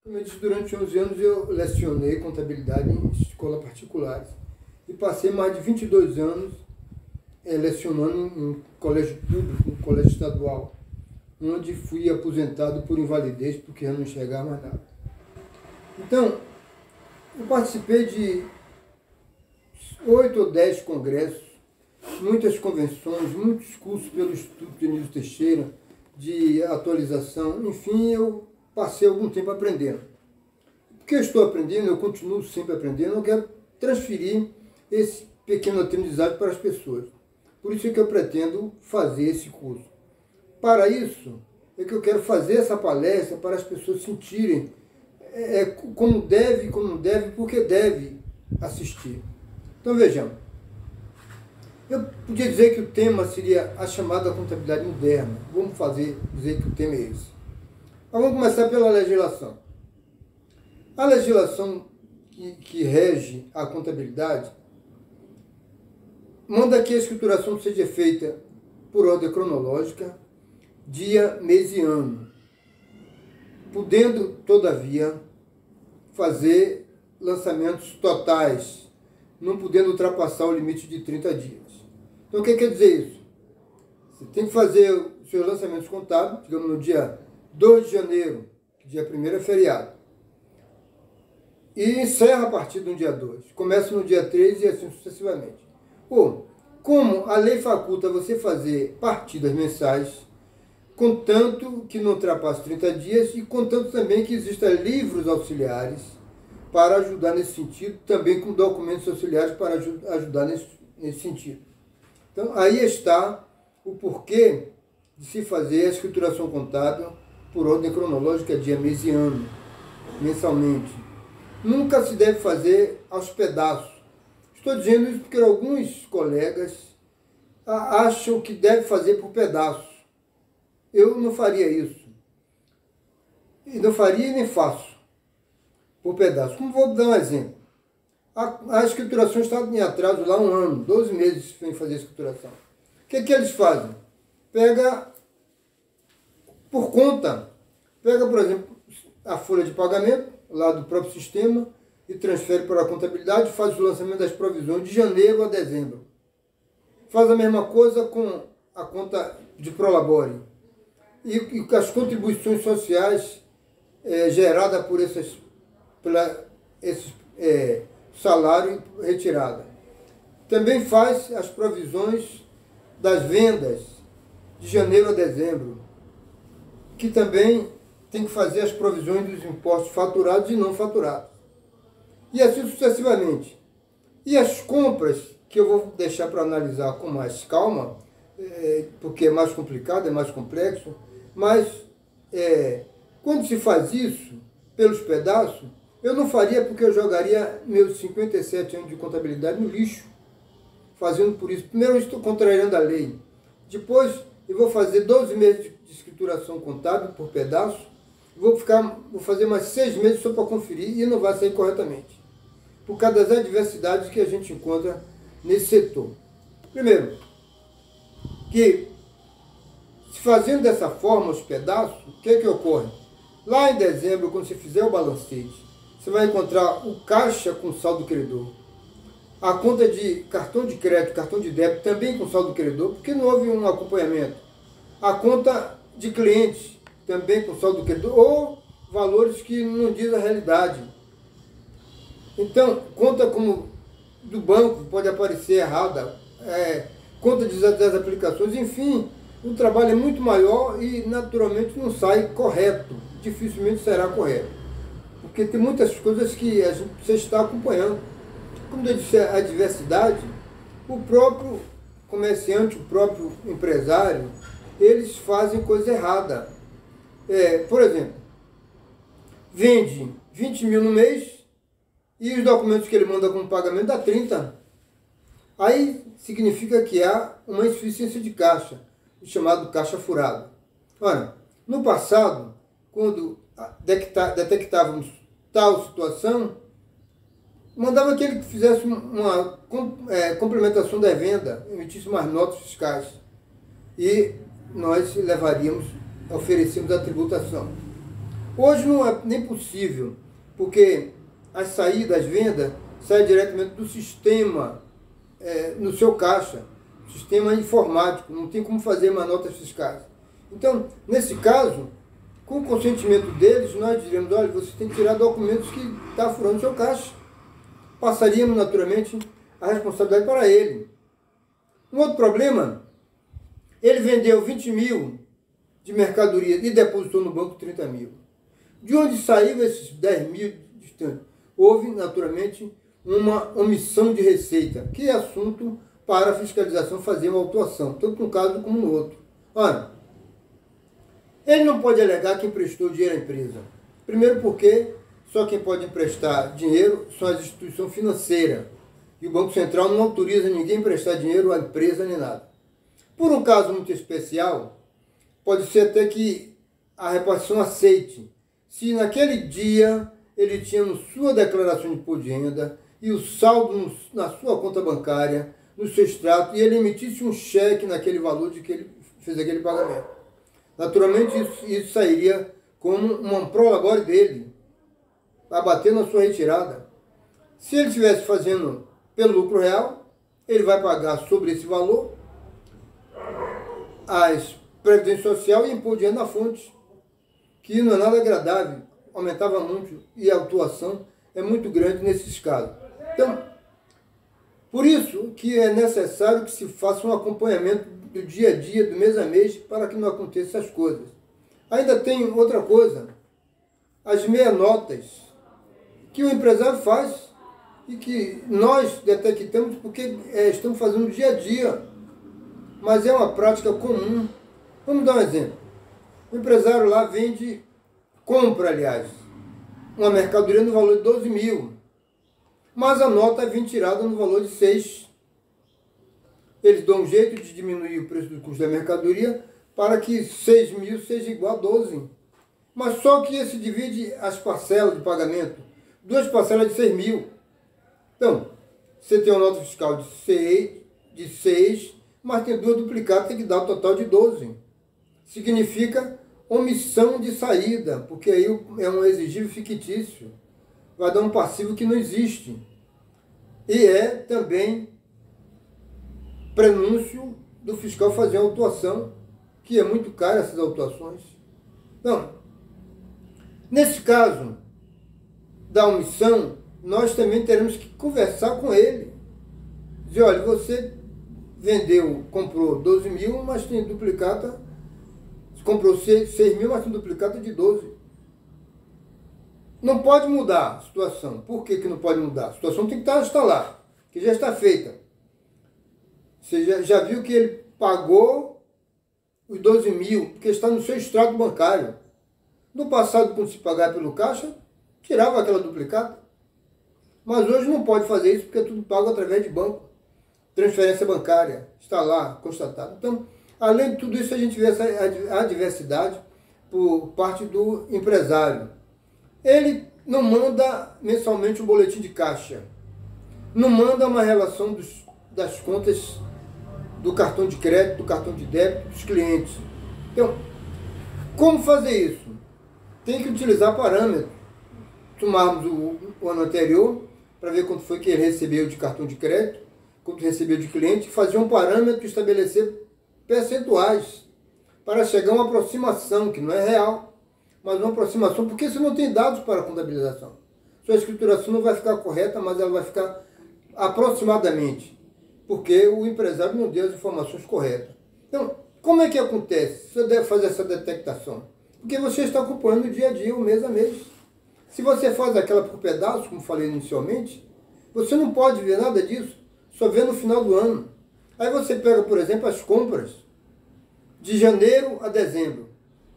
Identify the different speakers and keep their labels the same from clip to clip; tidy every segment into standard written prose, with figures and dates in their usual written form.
Speaker 1: Como eu disse, durante 11 anos eu lecionei contabilidade em escolas particulares e passei mais de 22 anos lecionando em colégio público, em colégio estadual, onde fui aposentado por invalidez porque eu não enxergava mais nada. Então, eu participei de 8 ou 10 congressos, muitas convenções, muitos cursos pelo Instituto Anísio Teixeira, de atualização, enfim, eu passei algum tempo aprendendo. Porque eu estou aprendendo, eu continuo sempre aprendendo, eu quero transferir esse pequeno aprendizado para as pessoas. Por isso é que eu pretendo fazer esse curso. Para isso, é que eu quero fazer essa palestra para as pessoas sentirem como deve, porque deve assistir. Então vejamos. Eu podia dizer que o tema seria a chamada contabilidade moderna. Vamos dizer que o tema é esse. Mas vamos começar pela legislação. A legislação que rege a contabilidade manda que a escrituração seja feita por ordem cronológica, dia, mês e ano, podendo, todavia, fazer lançamentos totais, não podendo ultrapassar o limite de 30 dias. Então, o que quer dizer isso? Você tem que fazer os seus lançamentos contábeis, digamos, no dia 2 de janeiro, que dia 1º é feriado, e encerra a partir do dia 2. Começa no dia 3 e assim sucessivamente. Ou, como a lei faculta você fazer partidas mensais, contanto que não ultrapasse 30 dias e contanto também que existam livros auxiliares para ajudar nesse sentido, também com documentos auxiliares para ajudar nesse sentido. Então, aí está o porquê de se fazer a escrituração contábil por ordem cronológica, dia, mês e ano, mensalmente. Nunca se deve fazer aos pedaços. Estou dizendo isso porque alguns colegas acham que deve fazer por pedaços. Eu não faria isso. E não faria e nem faço por pedaços. Como vou dar um exemplo. A escrituração está em atraso lá 1 ano, 12 meses sem fazer a escrituração. O que eles fazem? Pega por conta. Pega, por exemplo, a folha de pagamento lá do próprio sistema e transfere para a contabilidade e faz o lançamento das provisões de janeiro a dezembro. Faz a mesma coisa com a conta de Prolabore e as contribuições sociais geradas por esses salário retirada. Também faz as provisões das vendas de janeiro a dezembro, que também tem que fazer as provisões dos impostos faturados e não faturados. E assim sucessivamente. E as compras, que eu vou deixar para analisar com mais calma, porque é mais complicado, é mais complexo, mas quando se faz isso pelos pedaços, eu não faria porque eu jogaria meus 57 anos de contabilidade no lixo, fazendo por isso. Primeiro eu estou contrariando a lei. Depois eu vou fazer 12 meses de escrituração contábil por pedaço, vou fazer mais 6 meses só para conferir e não vai sair corretamente, por causa das adversidades que a gente encontra nesse setor. Primeiro, que se fazendo dessa forma os pedaços, o que ocorre? Lá em dezembro, quando você fizer o balancete, você vai encontrar o caixa com saldo credor, a conta de cartão de crédito, cartão de débito também com saldo credor, porque não houve um acompanhamento, a conta de clientes também com saldo credor, ou valores que não dizem a realidade. Então, conta como do banco pode aparecer errada, conta das aplicações, enfim, o trabalho é muito maior e naturalmente não sai correto, dificilmente será correto. Porque tem muitas coisas que a gente precisa estar acompanhando. Como eu disse, a diversidade, o próprio comerciante, o próprio empresário, eles fazem coisa errada. Por exemplo, vende 20 mil no mês e os documentos que ele manda como pagamento dá 30. Aí significa que há uma insuficiência de caixa, chamado caixa furado. Ora, no passado, quando detectávamos tal situação, mandava que ele fizesse uma complementação da venda, emitisse umas notas fiscais e nós oferecíamos a tributação. Hoje não é nem possível, porque as saídas, as vendas, saem diretamente do sistema, no seu caixa, sistema informático, não tem como fazer mais notas fiscais. Então, nesse caso, com o consentimento deles, nós diremos, olha, você tem que tirar documentos que está furando o seu caixa. Passaríamos, naturalmente, a responsabilidade para ele. Um outro problema, ele vendeu 20 mil de mercadoria e depositou no banco 30 mil. De onde saiu esses 10 mil distantes? Houve, naturalmente, uma omissão de receita, que é assunto para a fiscalização fazer uma autuação, tanto num caso como no outro. Ora, ele não pode alegar que emprestou dinheiro à empresa. Primeiro porque só quem pode emprestar dinheiro são as instituições financeiras. E o Banco Central não autoriza ninguém a emprestar dinheiro à empresa nem nada. Por um caso muito especial, pode ser até que a repartição aceite. Se naquele dia ele tinha na sua declaração de imposto de renda e o saldo na sua conta bancária, no seu extrato, e ele emitisse um cheque naquele valor de que ele fez aquele pagamento. Naturalmente, isso sairia como uma prolabore dele, abater na sua retirada. Se ele estivesse fazendo pelo lucro real, ele vai pagar sobre esse valor as previdência social e imposto de renda na fonte, que não é nada agradável, aumentava muito e a atuação é muito grande nesses casos. Então, por isso que é necessário que se faça um acompanhamento do dia a dia, do mês a mês, para que não aconteçam essas coisas. Ainda tem outra coisa, as meia-notas, que o empresário faz e que nós detectamos porque estamos fazendo no dia a dia, mas é uma prática comum. Vamos dar um exemplo. O empresário lá compra, aliás, uma mercadoria no valor de 12 mil, mas a nota vem tirada no valor de 6. Eles dão um jeito de diminuir o preço do custo da mercadoria para que 6 mil seja igual a 12. Mas só que se divide as parcelas de pagamento, 2 parcelas de 6 mil. Então, você tem uma nota fiscal de 6, mas tem 2 duplicadas, tem que dar o total de 12. Significa omissão de saída, porque aí é um exigível fictício. Vai dar um passivo que não existe. E é também prenúncio do fiscal fazer a autuação, que é muito cara essas autuações. Então, nesse caso da omissão, nós também teremos que conversar com ele. Dizer, olha, você comprou 12 mil, mas tem duplicata, comprou 6 mil, mas tem duplicata de 12. Não pode mudar a situação. Por que não pode mudar? A situação tem que estar lá, que já está feita. Você já viu que ele pagou os 12 mil, porque está no seu extrato bancário. No passado, quando se pagava pelo caixa, tirava aquela duplicata. Mas hoje não pode fazer isso, porque é tudo pago através de banco. Transferência bancária, está lá, constatado. Então, além de tudo isso, a gente vê essa adversidade por parte do empresário. Ele não manda mensalmente um boletim de caixa. Não manda uma relação das contas do cartão de crédito, do cartão de débito dos clientes. Então, como fazer isso? Tem que utilizar parâmetros. Tomarmos o ano anterior, para ver quanto foi que ele recebeu de cartão de crédito, quanto recebeu de cliente, fazer um parâmetro e estabelecer percentuais, para chegar a uma aproximação, que não é real, mas uma aproximação, porque você não tem dados para a contabilização. Sua escrituração não vai ficar correta, mas ela vai ficar aproximadamente, porque o empresário não deu as informações corretas. Então, como é que acontece? Você deve fazer essa detectação. Porque você está acompanhando o dia a dia, o mês a mês. Se você faz aquela por pedaços, como falei inicialmente, você não pode ver nada disso, só vê no final do ano. Aí você pega, por exemplo, as compras de janeiro a dezembro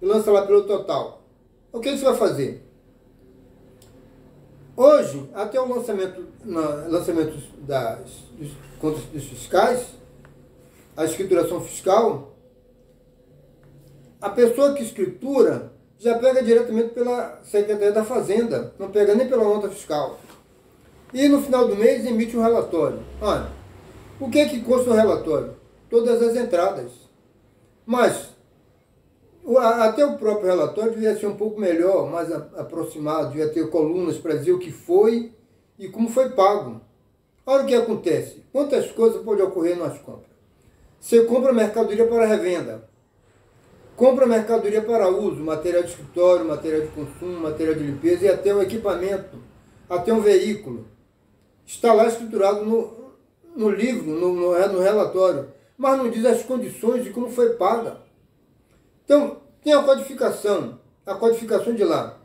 Speaker 1: e lança lá pelo total. O que você vai fazer? Hoje, até o lançamento das contas dos fiscais, a escrituração fiscal, a pessoa que escritura já pega diretamente pela Secretaria da Fazenda, não pega nem pela nota fiscal. E no final do mês emite um relatório. Olha, o que é que consta no relatório? Todas as entradas. Mas Até o próprio relatório devia ser um pouco melhor, mais aproximado, devia ter colunas para dizer o que foi e como foi pago. Olha o que acontece. Quantas coisas podem ocorrer nas compras? Você compra mercadoria para revenda, compra mercadoria para uso, material de escritório, material de consumo, material de limpeza e até um equipamento, até um veículo. Está lá escriturado no livro, no relatório, mas não diz as condições de como foi paga. Então, tem a codificação de lá,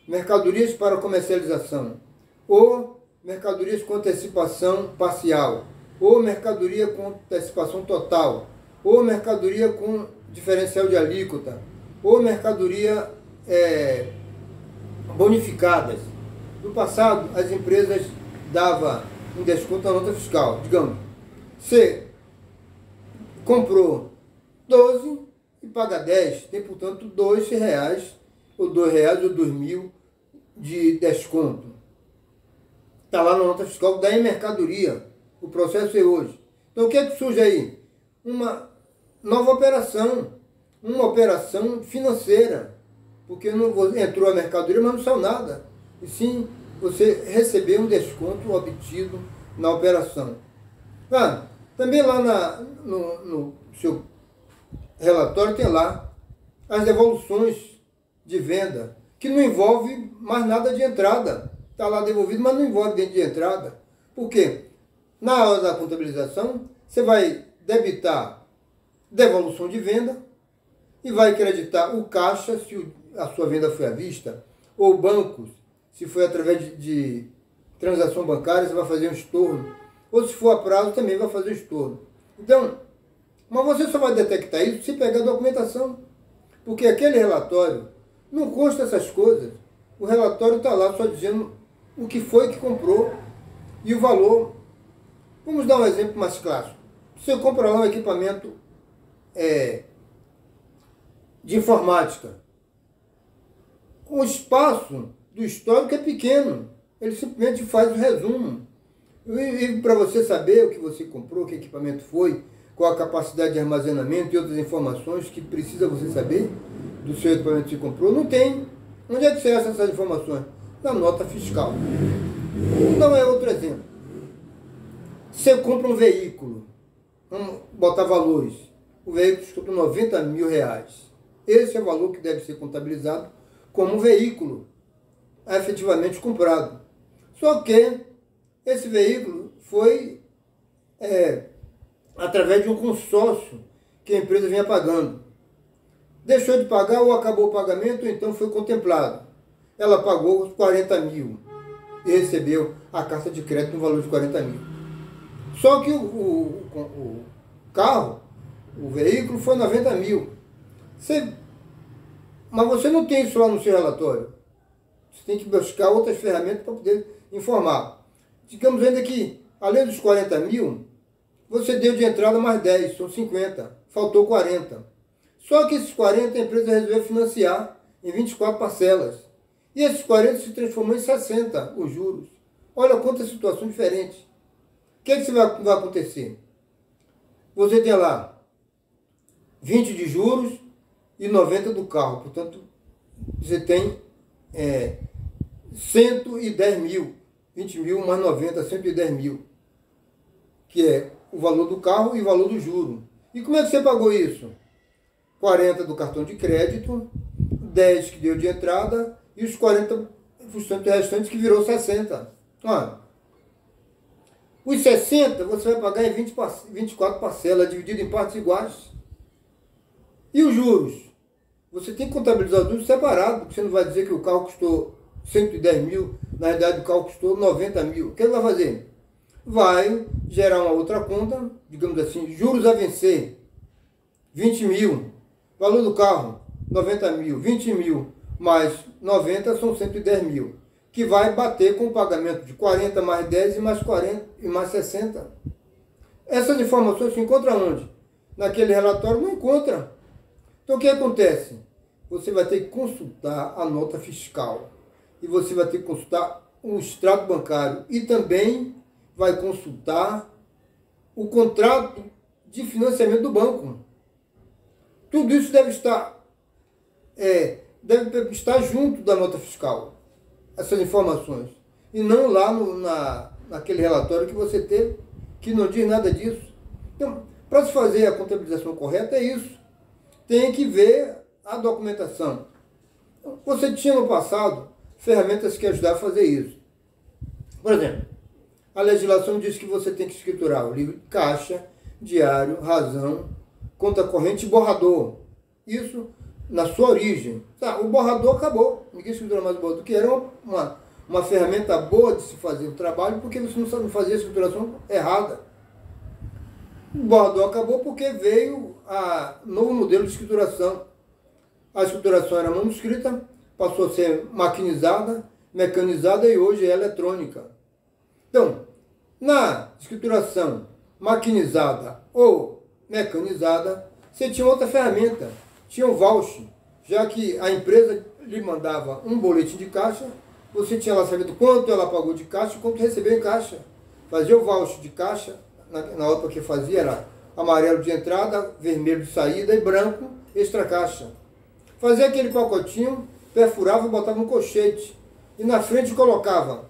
Speaker 1: mercadorias para comercialização, ou mercadorias com antecipação parcial, ou mercadoria com antecipação total, ou mercadoria com diferencial de alíquota, ou mercadoria bonificadas. No passado, as empresas davam um desconto na nota fiscal. Digamos, você comprou 12 e paga 10, tem, portanto, R$2, ou R$2 ou 2.000 de desconto. Está lá na nota fiscal, daí mercadoria. O processo é hoje. Então, o que é que surge aí? Uma nova operação, uma operação financeira, porque não entrou a mercadoria, mas não saiu nada. E sim, você recebeu um desconto obtido na operação. Também lá no seu relatório tem lá as devoluções de venda, que não envolve mais nada de entrada. Está lá devolvido, mas não envolve dentro de entrada. Por quê? Na hora da contabilização, você vai debitar devolução de venda e vai acreditar o caixa, se a sua venda foi à vista, ou bancos, se foi através de transação bancária, você vai fazer um estorno, ou se for a prazo, também vai fazer um estorno. Então, mas você só vai detectar isso se pegar a documentação, porque aquele relatório não consta essas coisas. O relatório está lá só dizendo o que foi que comprou e o valor. Vamos dar um exemplo mais clássico. Você compra lá um equipamento de informática. O espaço do histórico é pequeno. Ele simplesmente faz o resumo. E para você saber o que você comprou, que equipamento foi, qual a capacidade de armazenamento e outras informações que precisa você saber do seu equipamento que você comprou, não tem. Onde é que você acha essas informações? Na nota fiscal. Então é outro exemplo. Você compra um veículo, vamos botar valores. O veículo custa R$90 mil. Esse é o valor que deve ser contabilizado como um veículo efetivamente comprado. Só que esse veículo foi através de um consórcio que a empresa vinha pagando. Deixou de pagar ou acabou o pagamento, ou então foi contemplado. Ela pagou os 40 mil e recebeu a carta de crédito no valor de 40 mil. Só que o carro, o veículo, foi 90 mil. Mas você não tem isso lá no seu relatório. Você tem que buscar outras ferramentas para poder informar. Digamos ainda que, além dos 40 mil, você deu de entrada mais 10, são 50. Faltou 40. Só que esses 40 a empresa resolveu financiar em 24 parcelas. E esses 40 se transformou em 60, os juros. Olha quantas situações diferentes. O que vai acontecer? Você tem lá 20 de juros e 90 do carro. Portanto, você tem 110 mil. 20 mil mais 90, 110 mil. Que é o valor do carro e o valor do juro. E como é que você pagou isso? 40 do cartão de crédito, 10 que deu de entrada e os 40% restantes que virou 60. Os 60 você vai pagar em 24 parcelas, dividido em partes iguais. E os juros? Você tem que contabilizar os juros separados, porque você não vai dizer que o carro custou 110 mil, na realidade o carro custou 90 mil. O que ele vai fazer? Vai gerar uma outra conta, digamos assim, juros a vencer, 20 mil. Valor do carro, 90 mil. 20 mil mais 90 são 110 mil. Que vai bater com o pagamento de 40 mais 10 e mais 40 e mais 60. Essas informações se encontram onde? Naquele relatório não encontra. Então o que acontece? Você vai ter que consultar a nota fiscal. E você vai ter que consultar o extrato bancário. E também vai consultar o contrato de financiamento do banco. Tudo isso deve estar deve estar junto da nota fiscal, essas informações, e não lá naquele relatório que você teve, que não diz nada disso. Então, para se fazer a contabilização correta é isso. Tem que ver a documentação. Você tinha no passado ferramentas que ajudavam a fazer isso. Por exemplo, a legislação diz que você tem que escriturar o livro de caixa, diário, razão, conta corrente e borrador. Isso na sua origem. Tá, o borrador acabou. Ninguém escritura mais o borrador, que era uma ferramenta boa de se fazer o trabalho, porque você não fazia a escrituração errada. O borrador acabou porque veio novo modelo de escrituração. A escrituração era manuscrita, passou a ser maquinizada, mecanizada e hoje é eletrônica. Então, na escrituração maquinizada ou mecanizada, você tinha outra ferramenta, tinha o voucher, já que a empresa lhe mandava um boletim de caixa, você tinha lá sabido quanto ela pagou de caixa e quanto recebeu em caixa. Fazia o voucher de caixa, na outra que fazia era amarelo de entrada, vermelho de saída e branco extra caixa. Fazia aquele pacotinho, perfurava e botava um colchete. E na frente colocava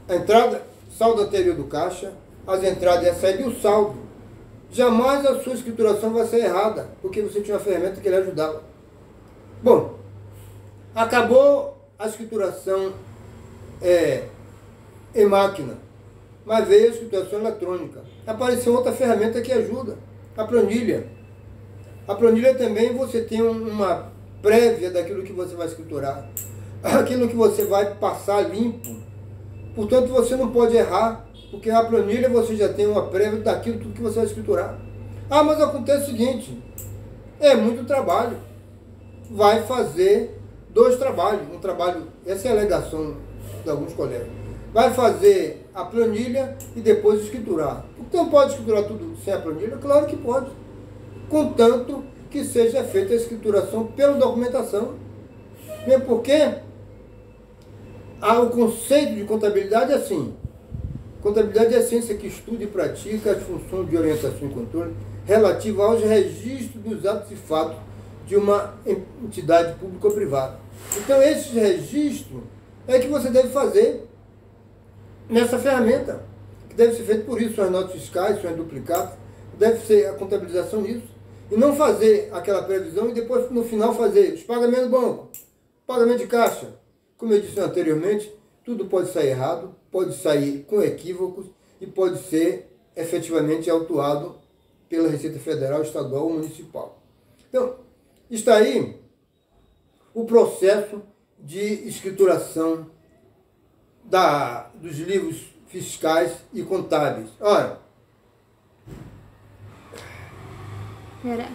Speaker 1: a entrada, saldo anterior do caixa, as entradas e a saída e o saldo. Jamais a sua escrituração vai ser errada, porque você tinha uma ferramenta que lhe ajudava. Bom, acabou a escrituração em máquina, mas veio a escrituração eletrônica. Apareceu outra ferramenta que ajuda, a planilha. A planilha também você tem uma prévia daquilo que você vai escriturar, aquilo que você vai passar limpo. Portanto, você não pode errar, porque a planilha você já tem uma prévia daquilo tudo que você vai escriturar. Ah, mas acontece o seguinte, é muito trabalho. Vai fazer dois trabalhos, um trabalho, essa é a alegação de alguns colegas. Vai fazer a planilha e depois escriturar. Então pode escriturar tudo sem a planilha? Claro que pode, contanto que seja feita a escrituração pela documentação. Mesmo porque o conceito de contabilidade é assim. Contabilidade é a ciência que estuda e pratica as funções de orientação e controle relativa aos registros dos atos e fatos de uma entidade pública ou privada. Então, esses registros é que você deve fazer nessa ferramenta, que deve ser feito por isso, são as notas fiscais, são as duplicadas, deve ser a contabilização nisso, e não fazer aquela previsão e depois, no final, fazer os pagamentos do banco, pagamento de caixa. Como eu disse anteriormente, tudo pode sair errado, pode sair com equívocos e pode ser efetivamente autuado pela Receita Federal, Estadual ou Municipal. Então, está aí o processo de escrituração dos livros fiscais e contábeis. Ora,
Speaker 2: Pera.